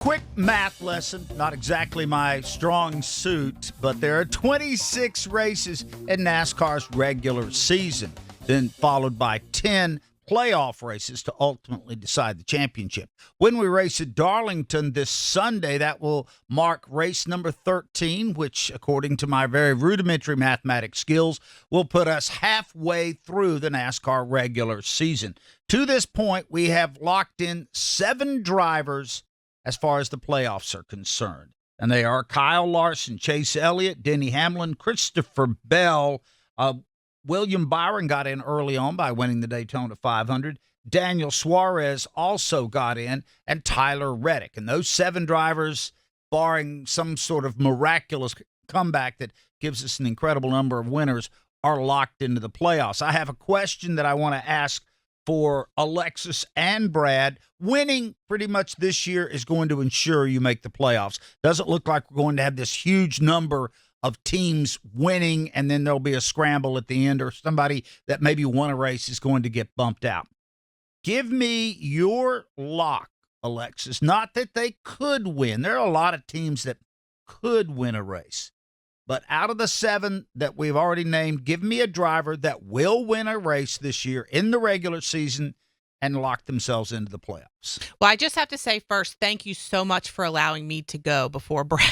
Quick math lesson, not exactly my strong suit, but there are 26 races in NASCAR's regular season, then followed by 10 playoff races to ultimately decide the championship. When we race at Darlington this Sunday, that will mark race number 13, which, according to my very rudimentary mathematics skills, will put us halfway through the NASCAR regular season. To this point, we have locked in 7 drivers as far as the playoffs are concerned. And they are Kyle Larson, Chase Elliott, Denny Hamlin, Christopher Bell. William Byron got in early on by winning the Daytona 500. Daniel Suarez also got in, and Tyler Reddick. And those 7 drivers, barring some sort of miraculous comeback that gives us an incredible number of winners, are locked into the playoffs. I have a question that I want to ask for Alexis and Brad. Winning pretty much this year is going to ensure you make the playoffs. Doesn't look like we're going to have this huge number of teams winning, and then there'll be a scramble at the end, or somebody that maybe won a race is going to get bumped out. Give me your lock, Alexis. Not that they could win. There are a lot of teams that could win a race. But out of the 7 that we've already named, give me a driver that will win a race this year in the regular season and lock themselves into the playoffs. Well, I just have to say first, thank you so much for allowing me to go before Brad.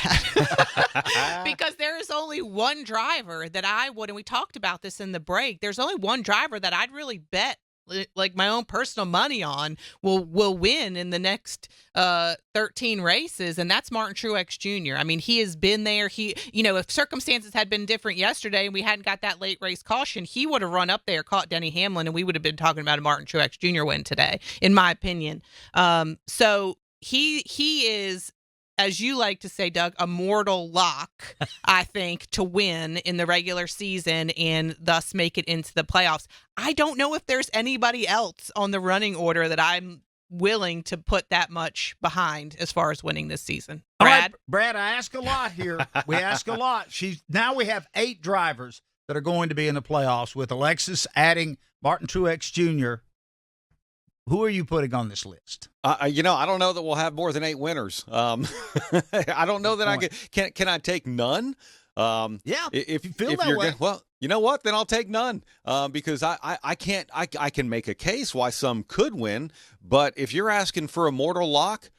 Because there is only one driver that I would, and we talked about this in the break, there's only one driver that I'd really bet like my own personal money on will win in the next 13 races, and that's Martin Truex Jr. I mean, he has been there. If circumstances had been different yesterday and we hadn't got that late race caution, he would have run up there, caught Denny Hamlin, and we would have been talking about a Martin Truex Jr. win today, in my opinion. So he is, as you like to say, Doug, a mortal lock, I think, to win in the regular season and thus make it into the playoffs. I don't know if there's anybody else on the running order that I'm willing to put that much behind as far as winning this season. Brad? All right, Brad, I ask a lot here. We ask a lot. Now we have 8 drivers that are going to be in the playoffs, with Alexis adding Martin Truex Jr. Who are you putting on this list? I don't know that we'll have more than 8 winners. I don't know that I can I take none? Yeah, if you feel that way. Well, you know what? Then I'll take none because I can't. I can make a case why some could win, but if you're asking for a mortal lock,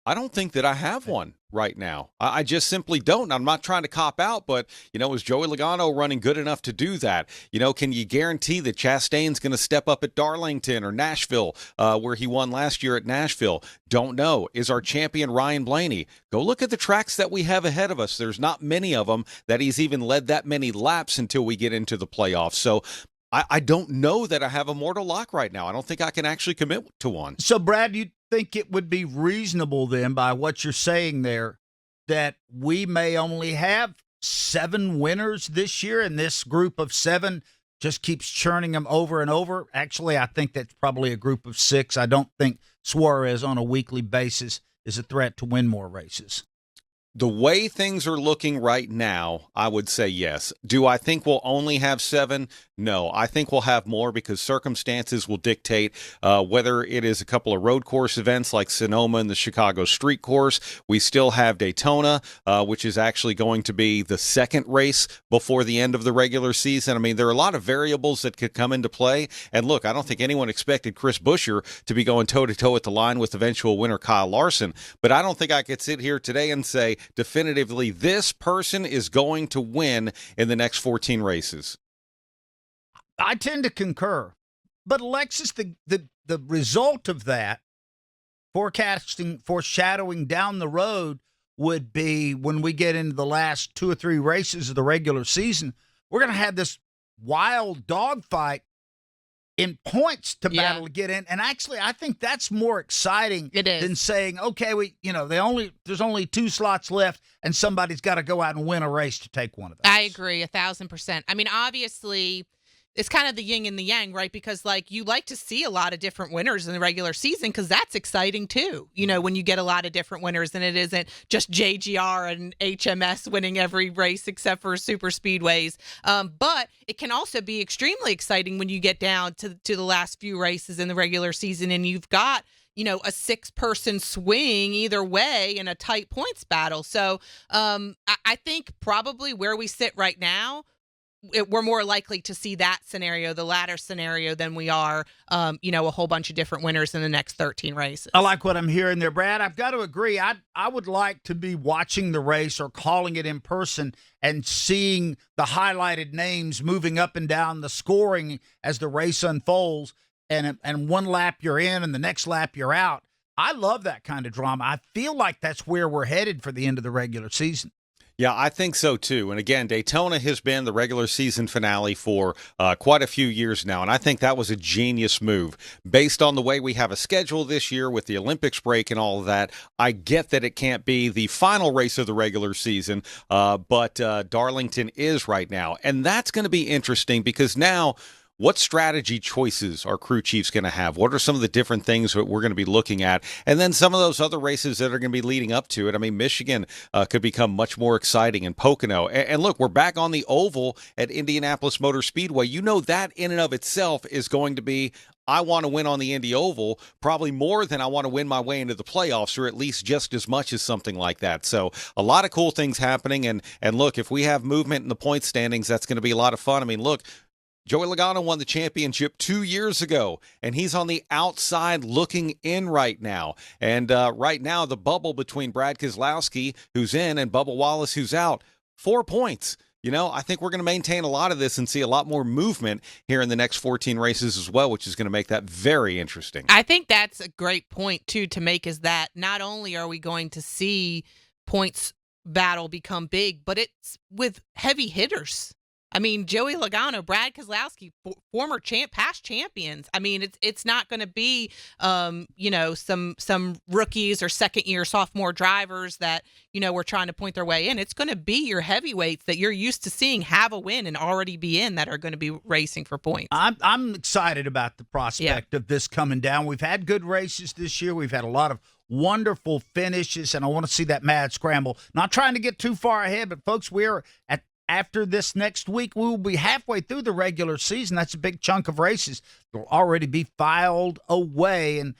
I don't think that I have one right now. I just simply don't. I'm not trying to cop out, but, is Joey Logano running good enough to do that? Can you guarantee that Chastain's going to step up at Darlington or Nashville, where he won last year at Nashville? Don't know. Is our champion Ryan Blaney? Go look at the tracks that we have ahead of us. There's not many of them that he's even led that many laps until we get into the playoffs. So I don't know that I have a mortal lock right now. I don't think I can actually commit to one. So, Brad, you think it would be reasonable then, by what you're saying there, that we may only have 7 winners this year, and this group of 7 just keeps churning them over and over? Actually, I think that's probably a group of 6. I don't think Suarez on a weekly basis is a threat to win more races. The way things are looking right now, I would say yes. Do I think we'll only have 7? No, I think we'll have more because circumstances will dictate whether it is a couple of road course events like Sonoma and the Chicago Street Course. We still have Daytona, which is actually going to be the second race before the end of the regular season. I mean, there are a lot of variables that could come into play. And look, I don't think anyone expected Chris Buescher to be going toe-to-toe at the line with eventual winner Kyle Larson. But I don't think I could sit here today and say definitively this person is going to win in the next 14 races. I tend to concur. But, Alexis, the result of that, foreshadowing down the road, would be when we get into the last 2 or 3 races of the regular season, we're going to have this wild dogfight in points to battle to get in. And actually, I think that's more exciting than saying, okay, there's only 2 slots left and somebody's got to go out and win a race to take one of those. I agree 1,000%. I mean, obviously, it's kind of the yin and the yang, right? Because, you like to see a lot of different winners in the regular season because that's exciting, too. When you get a lot of different winners and it isn't just JGR and HMS winning every race except for super speedways. But it can also be extremely exciting when you get down to the last few races in the regular season and you've got a 6-person swing either way in a tight points battle. So I think probably where we sit right now, we're more likely to see that scenario, the latter scenario, than we are, a whole bunch of different winners in the next 13 races. I like what I'm hearing there, Brad. I've got to agree. I would like to be watching the race or calling it in person and seeing the highlighted names moving up and down the scoring as the race unfolds, and one lap you're in and the next lap you're out. I love that kind of drama. I feel like that's where we're headed for the end of the regular season. Yeah, I think so, too. And again, Daytona has been the regular season finale for quite a few years now, and I think that was a genius move. Based on the way we have a schedule this year with the Olympics break and all of that, I get that it can't be the final race of the regular season, but Darlington is right now. And that's going to be interesting because now what strategy choices are crew chiefs going to have? What are some of the different things that we're going to be looking at? And then some of those other races that are going to be leading up to it. I mean, Michigan could become much more exciting in Pocono. And look, we're back on the oval at Indianapolis Motor Speedway. You know that in and of itself is going to be, I want to win on the Indy Oval, probably more than I want to win my way into the playoffs, or at least just as much as something like that. So a lot of cool things happening. And look, if we have movement in the point standings, that's going to be a lot of fun. I mean, look, Joey Logano won the championship 2 years ago, and he's on the outside looking in right now. And right now, the bubble between Brad Keselowski, who's in, and Bubba Wallace, who's out, 4 points. I think we're going to maintain a lot of this and see a lot more movement here in the next 14 races as well, which is going to make that very interesting. I think that's a great point, too, to make, is that not only are we going to see points battle become big, but it's with heavy hitters. I mean, Joey Logano, Brad Keselowski, former past champions. I mean, it's not going to be, some rookies or second-year sophomore drivers that, we're trying to point their way in. It's going to be your heavyweights that you're used to seeing have a win and already be in that are going to be racing for points. I'm excited about the prospect of this coming down. We've had good races this year. We've had a lot of wonderful finishes, and I want to see that mad scramble. Not trying to get too far ahead, but, folks, we're after this next week, we will be halfway through the regular season. That's a big chunk of races. They'll already be filed away, and